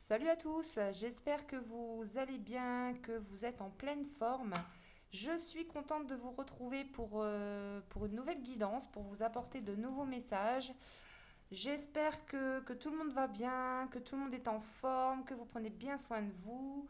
Salut à tous, j'espère que vous allez bien, que vous êtes en pleine forme. Je suis contente de vous retrouver pour une nouvelle guidance, pour vous apporter de nouveaux messages. J'espère que tout le monde va bien, que tout le monde est en forme, que vous prenez bien soin de vous.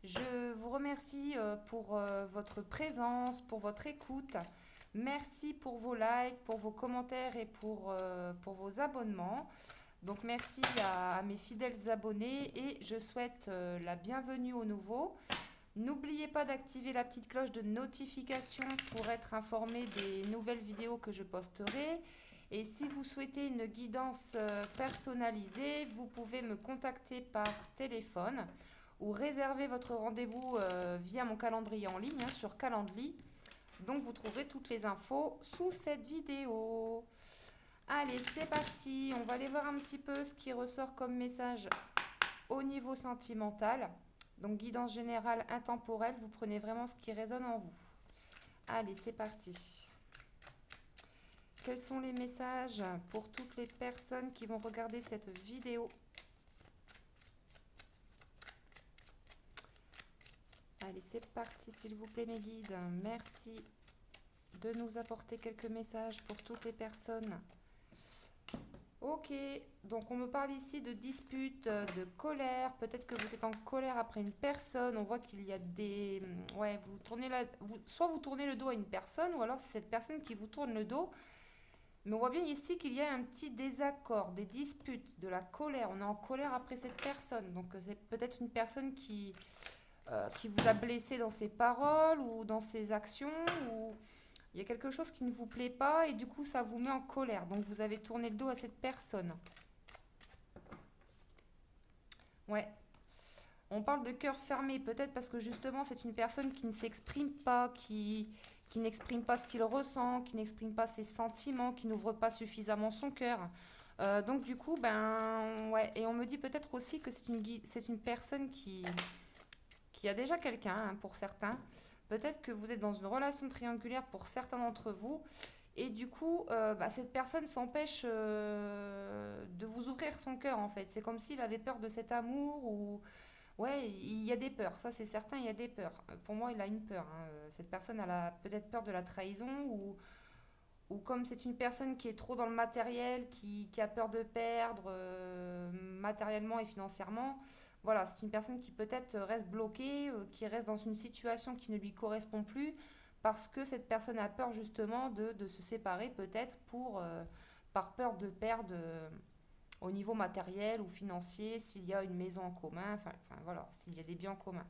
Je vous remercie pour votre présence, pour votre écoute. Merci pour vos likes, pour vos commentaires et pour vos abonnements. Donc merci à mes fidèles abonnés et je souhaite la bienvenue aux nouveaux. N'oubliez pas d'activer la petite cloche de notification pour être informé des nouvelles vidéos que je posterai. Et si vous souhaitez une guidance personnalisée, vous pouvez me contacter par téléphone ou réserver votre rendez-vous via mon calendrier en ligne sur Calendly. Donc vous trouverez toutes les infos sous cette vidéo. Allez, c'est parti. On va aller voir un petit peu ce qui ressort comme message au niveau sentimental. Donc, guidance générale intemporelle. Vous prenez vraiment ce qui résonne en vous. Allez, c'est parti. Quels sont les messages pour toutes les personnes qui vont regarder cette vidéo? Allez, c'est parti, s'il vous plaît, mes guides. Merci de nous apporter quelques messages pour toutes les personnes. Ok, donc on me parle ici de dispute, de colère. Peut-être que vous êtes en colère après une personne. On voit qu'il y a des... Ouais, vous tournez soit vous tournez le dos à une personne, ou alors c'est cette personne qui vous tourne le dos. Mais on voit bien ici qu'il y a un petit désaccord, des disputes, de la colère. On est en colère après cette personne. Donc c'est peut-être une personne qui vous a blessé dans ses paroles ou dans ses actions, ou il y a quelque chose qui ne vous plaît pas et du coup ça vous met en colère. Donc vous avez tourné le dos à cette personne. Ouais. On parle de cœur fermé, peut-être parce que justement c'est une personne qui ne s'exprime pas, qui n'exprime pas ce qu'il ressent, qui n'exprime pas ses sentiments, qui n'ouvre pas suffisamment son cœur. Donc du coup, ben ouais, et on me dit peut-être aussi que c'est une personne qui a déjà quelqu'un, hein, pour certains. Peut-être que vous êtes dans une relation triangulaire pour certains d'entre vous. Et du coup, bah, cette personne s'empêche de vous ouvrir son cœur en fait. C'est comme s'il avait peur de cet amour ou... Ouais, il y a des peurs, ça c'est certain, il y a des peurs. Pour moi, il a une peur, hein. Cette personne, elle a peut-être peur de la trahison ou comme c'est une personne qui est trop dans le matériel, qui a peur de perdre matériellement et financièrement, voilà, c'est une personne qui peut-être reste bloquée, qui reste dans une situation qui ne lui correspond plus parce que cette personne a peur justement de se séparer peut-être par peur de perdre au niveau matériel ou financier, s'il y a une maison en commun, enfin voilà, s'il y a des biens en commun.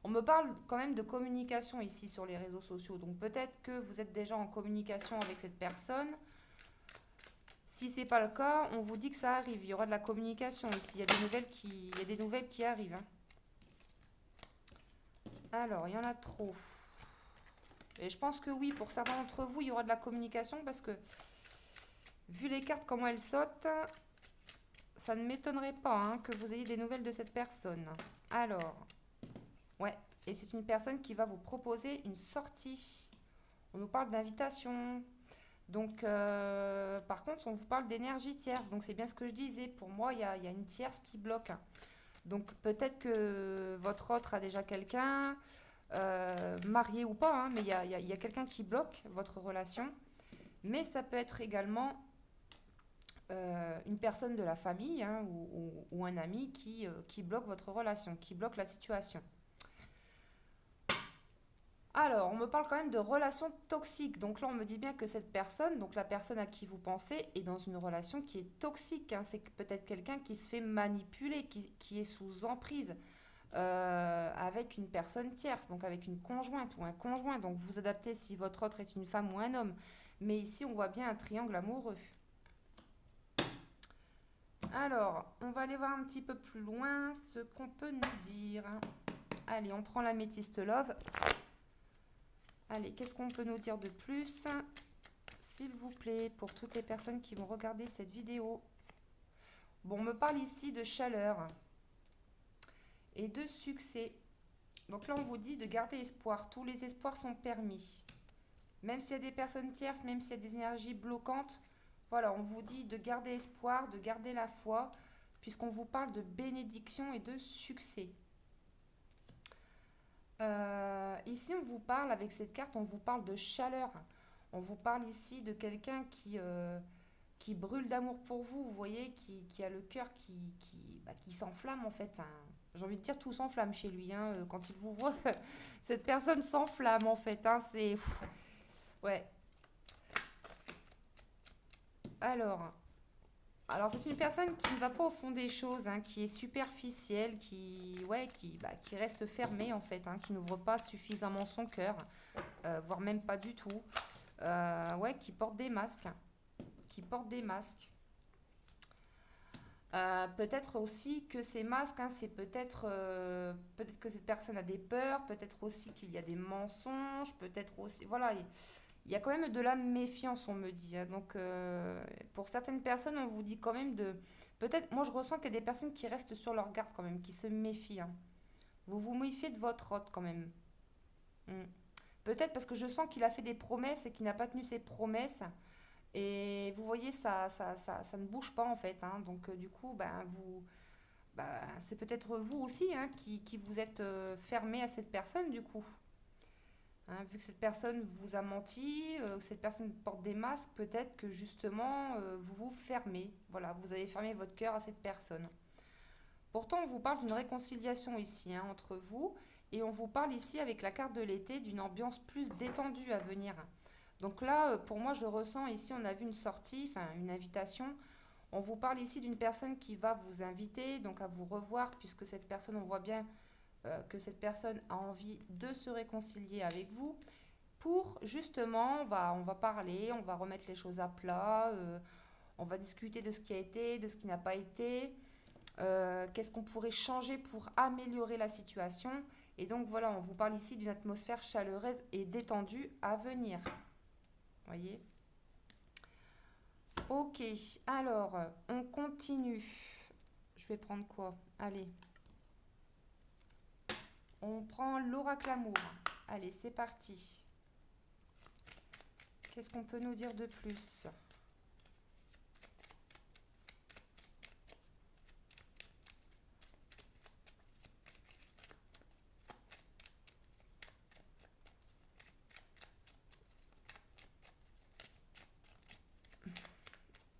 On me parle quand même de communication ici sur les réseaux sociaux. Donc peut-être que vous êtes déjà en communication avec cette personne. Si ce n'est pas le cas, on vous dit que ça arrive. Il y aura de la communication ici. Il y a des nouvelles qui arrivent, hein. Alors, il y en a trop. Et je pense que oui, pour certains d'entre vous, il y aura de la communication parce que, vu les cartes, comment elles sautent, ça ne m'étonnerait pas, hein, que vous ayez des nouvelles de cette personne. Alors, ouais, et c'est une personne qui va vous proposer une sortie. On nous parle d'invitation. Donc, par contre, on vous parle d'énergie tierce. Donc, c'est bien ce que je disais. Pour moi, il y a une tierce qui bloque. Donc, peut-être que votre autre a déjà quelqu'un, marié ou pas, hein, mais il y a quelqu'un qui bloque votre relation. Mais ça peut être également une personne de la famille, hein, ou un ami qui bloque votre relation, qui bloque la situation. Alors, on me parle quand même de relations toxiques. Donc là, on me dit bien que cette personne, donc la personne à qui vous pensez, est dans une relation qui est toxique, hein. C'est peut-être quelqu'un qui se fait manipuler, qui est sous emprise avec une personne tierce, donc avec une conjointe ou un conjoint. Donc vous adaptez si votre autre est une femme ou un homme. Mais ici, on voit bien un triangle amoureux. Alors, on va aller voir un petit peu plus loin ce qu'on peut nous dire. Allez, on prend la métiste love. Allez, qu'est-ce qu'on peut nous dire de plus, s'il vous plaît, pour toutes les personnes qui vont regarder cette vidéo? Bon, on me parle ici de chaleur et de succès. Donc là, on vous dit de garder espoir. Tous les espoirs sont permis. Même s'il y a des personnes tierces, même s'il y a des énergies bloquantes, voilà, on vous dit de garder espoir, de garder la foi, puisqu'on vous parle de bénédiction et de succès. Ici, on vous parle, avec cette carte, on vous parle de chaleur. On vous parle ici de quelqu'un qui brûle d'amour pour vous, vous voyez, qui a le cœur qui s'enflamme en fait, hein. J'ai envie de dire tout s'enflamme chez lui, hein. Quand il vous voit, cette personne s'enflamme en fait, hein. C'est... Ouais. Alors, c'est une personne qui ne va pas au fond des choses, hein, qui est superficielle, qui reste fermée en fait, hein, qui n'ouvre pas suffisamment son cœur, voire même pas du tout. Qui porte des masques, hein, qui porte des masques. Peut-être aussi que ces masques, hein, c'est peut-être que cette personne a des peurs, peut-être aussi qu'il y a des mensonges, peut-être aussi, voilà, il y a quand même de la méfiance, on me dit, hein. Donc, pour certaines personnes, on vous dit quand même de, peut-être, moi je ressens qu'il y a des personnes qui restent sur leur garde quand même, qui se méfient, hein. Vous vous méfiez de votre hôte quand même. Mm. Peut-être parce que je sens qu'il a fait des promesses et qu'il n'a pas tenu ses promesses. Et vous voyez, ça ne bouge pas en fait, hein. Donc du coup, c'est peut-être vous aussi, hein, qui vous êtes fermé à cette personne du coup. Hein, vu que cette personne vous a menti, que cette personne porte des masques, peut-être que justement vous vous fermez. Voilà, vous avez fermé votre cœur à cette personne. Pourtant, on vous parle d'une réconciliation ici, hein, entre vous, et on vous parle ici avec la carte de l'été d'une ambiance plus détendue à venir. Donc là, pour moi, je ressens ici, on a vu une sortie, enfin une invitation. On vous parle ici d'une personne qui va vous inviter, donc à vous revoir, puisque cette personne, on voit bien que cette personne a envie de se réconcilier avec vous. Pour justement, on va parler, on va remettre les choses à plat, on va discuter de ce qui a été, de ce qui n'a pas été, qu'est-ce qu'on pourrait changer pour améliorer la situation. Et donc voilà, on vous parle ici d'une atmosphère chaleureuse et détendue à venir. Voyez. Ok, alors, on continue. Je vais prendre quoi? Allez, on prend l'oracle amour. Allez, c'est parti. Qu'est-ce qu'on peut nous dire de plus?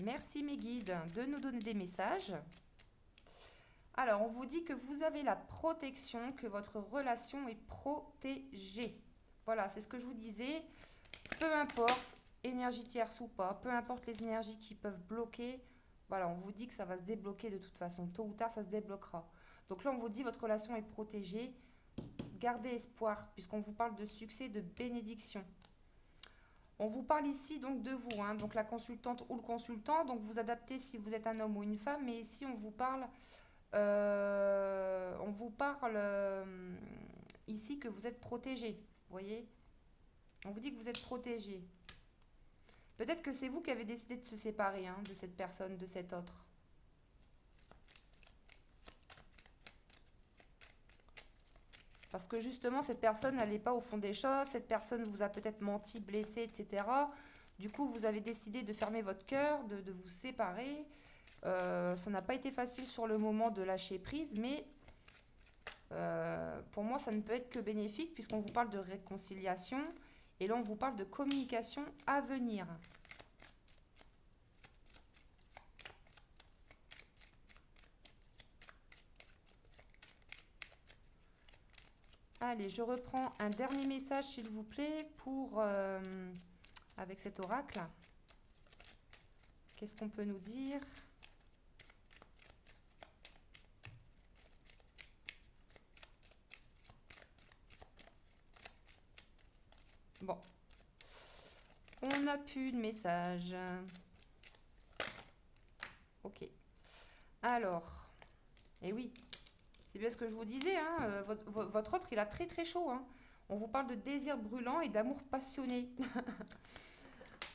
Merci mes guides de nous donner des messages. Alors, on vous dit que vous avez la protection, que votre relation est protégée. Voilà, c'est ce que je vous disais. Peu importe, énergie tierce ou pas, peu importe les énergies qui peuvent bloquer, voilà, on vous dit que ça va se débloquer de toute façon. Tôt ou tard, ça se débloquera. Donc là, on vous dit votre relation est protégée. Gardez espoir, puisqu'on vous parle de succès, de bénédiction. On vous parle ici donc de vous, hein, donc la consultante ou le consultant. Donc vous adaptez si vous êtes un homme ou une femme, mais ici on vous parle ici que vous êtes protégé. Vous voyez? On vous dit que vous êtes protégé. Peut-être que c'est vous qui avez décidé de se séparer, hein, de cette personne, de cet autre. Parce que justement, cette personne n'allait pas au fond des choses, cette personne vous a peut-être menti, blessé, etc. Du coup, vous avez décidé de fermer votre cœur, de vous séparer. Ça n'a pas été facile sur le moment de lâcher prise, mais pour moi, ça ne peut être que bénéfique puisqu'on vous parle de réconciliation et là, on vous parle de communication à venir. Allez, je reprends un dernier message, s'il vous plaît, avec cet oracle. Qu'est-ce qu'on peut nous dire? Bon, on n'a plus de message. Ok. Alors, eh oui, c'est bien ce que je vous disais, hein, votre autre, il a très très chaud, hein. On vous parle de désir brûlant et d'amour passionné.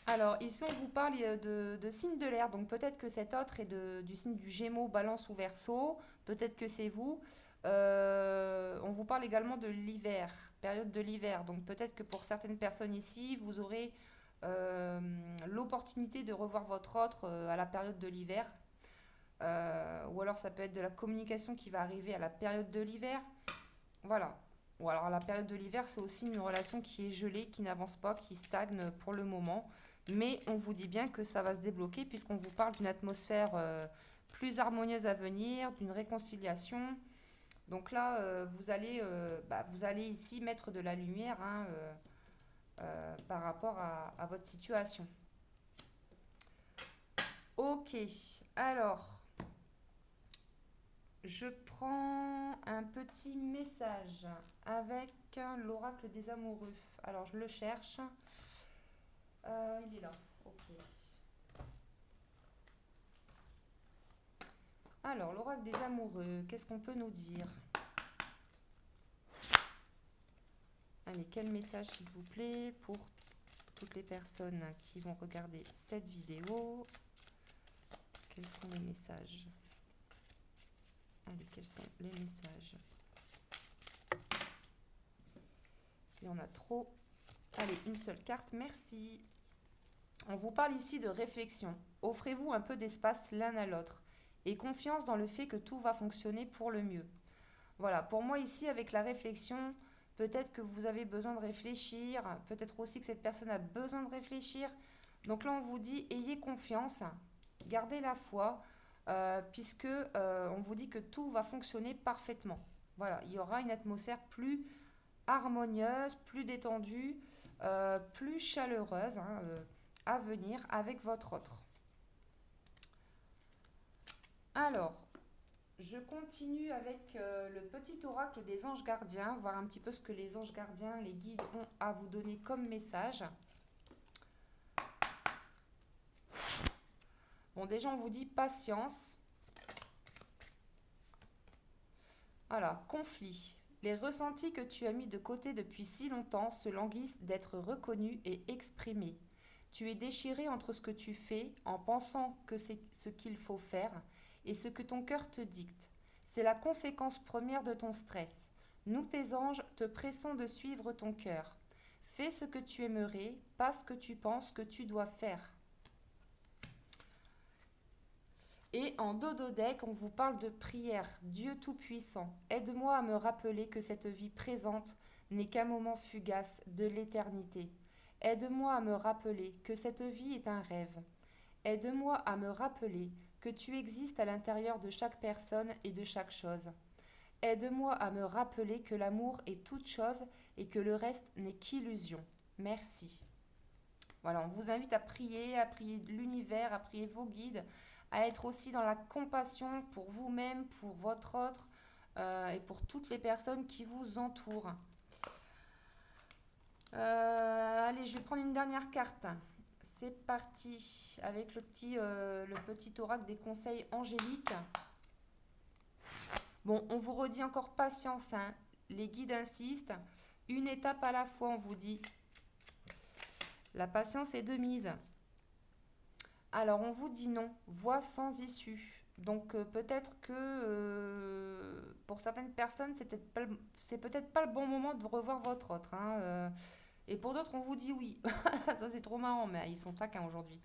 Alors, ici, on vous parle de signe de l'air. Donc, peut-être que cet autre est du signe du Gémeaux, Balance ou Verseau. Peut-être que c'est vous. On vous parle également de l'hiver, période de l'hiver. Donc, peut-être que pour certaines personnes ici, vous aurez l'opportunité de revoir votre autre à la période de l'hiver. Ou alors ça peut être de la communication qui va arriver à la période de l'hiver. Voilà. Ou alors la période de l'hiver, c'est aussi une relation qui est gelée, qui n'avance pas, qui stagne pour le moment. Mais on vous dit bien que ça va se débloquer puisqu'on vous parle d'une atmosphère plus harmonieuse à venir, d'une réconciliation. Donc là, vous allez ici mettre de la lumière hein, par rapport à votre situation. Ok, alors, je prends un petit message avec l'oracle des amoureux. Alors, je le cherche. Il est là. Ok. Alors, l'oracle des amoureux, qu'est-ce qu'on peut nous dire? Allez, quel message, s'il vous plaît, pour toutes les personnes qui vont regarder cette vidéo? Quels sont les messages? Allez, quels sont les messages? Il y en a trop. Allez, une seule carte, merci. On vous parle ici de réflexion. Offrez-vous un peu d'espace l'un à l'autre et confiance dans le fait que tout va fonctionner pour le mieux. Voilà, pour moi ici, avec la réflexion, peut-être que vous avez besoin de réfléchir, peut-être aussi que cette personne a besoin de réfléchir. Donc là, on vous dit, ayez confiance, gardez la foi, puisque on vous dit que tout va fonctionner parfaitement. Voilà, il y aura une atmosphère plus harmonieuse, plus détendue, plus chaleureuse hein, à venir avec votre autre. Alors, je continue avec le petit oracle des anges gardiens, voir un petit peu ce que les anges gardiens, les guides ont à vous donner comme message. Bon, déjà, on vous dit patience. Alors, conflit. Les ressentis que tu as mis de côté depuis si longtemps se languissent d'être reconnus et exprimés. Tu es déchiré entre ce que tu fais en pensant que c'est ce qu'il faut faire et ce que ton cœur te dicte. C'est la conséquence première de ton stress. Nous, tes anges, te pressons de suivre ton cœur. Fais ce que tu aimerais, pas ce que tu penses que tu dois faire. Et en dodo deck, on vous parle de prière. Dieu Tout-Puissant, aide-moi à me rappeler que cette vie présente n'est qu'un moment fugace de l'éternité. Aide-moi à me rappeler que cette vie est un rêve. Aide-moi à me rappeler que tu existes à l'intérieur de chaque personne et de chaque chose. Aide-moi à me rappeler que l'amour est toute chose et que le reste n'est qu'illusion. Merci. Voilà, on vous invite à prier l'univers, à prier vos guides, à être aussi dans la compassion pour vous-même, pour votre autre et pour toutes les personnes qui vous entourent. Allez, je vais prendre une dernière carte. C'est parti avec le petit oracle des conseils angéliques. Bon, on vous redit encore patience, hein. Les guides insistent. Une étape à la fois, on vous dit. La patience est de mise. Alors, on vous dit non, voie sans issue. Donc, peut-être que pour certaines personnes, c'est peut-être pas le bon moment de revoir votre autre. Hein, et pour d'autres, on vous dit oui. Ça, c'est trop marrant, mais ils sont taquins aujourd'hui.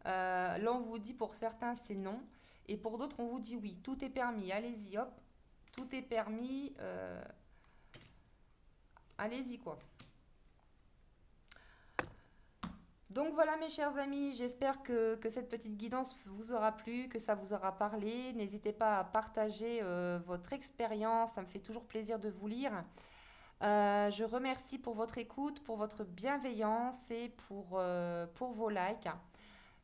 Là, on vous dit pour certains, c'est non. Et pour d'autres, on vous dit oui. Tout est permis. Allez-y, hop. Tout est permis. Allez-y, quoi. Donc voilà mes chers amis, j'espère que cette petite guidance vous aura plu, que ça vous aura parlé. N'hésitez pas à partager votre expérience, ça me fait toujours plaisir de vous lire. Je remercie pour votre écoute, pour votre bienveillance et pour vos likes.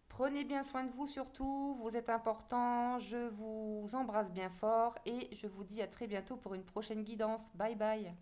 Prenez bien soin de vous surtout, vous êtes important, je vous embrasse bien fort et je vous dis à très bientôt pour une prochaine guidance. Bye bye.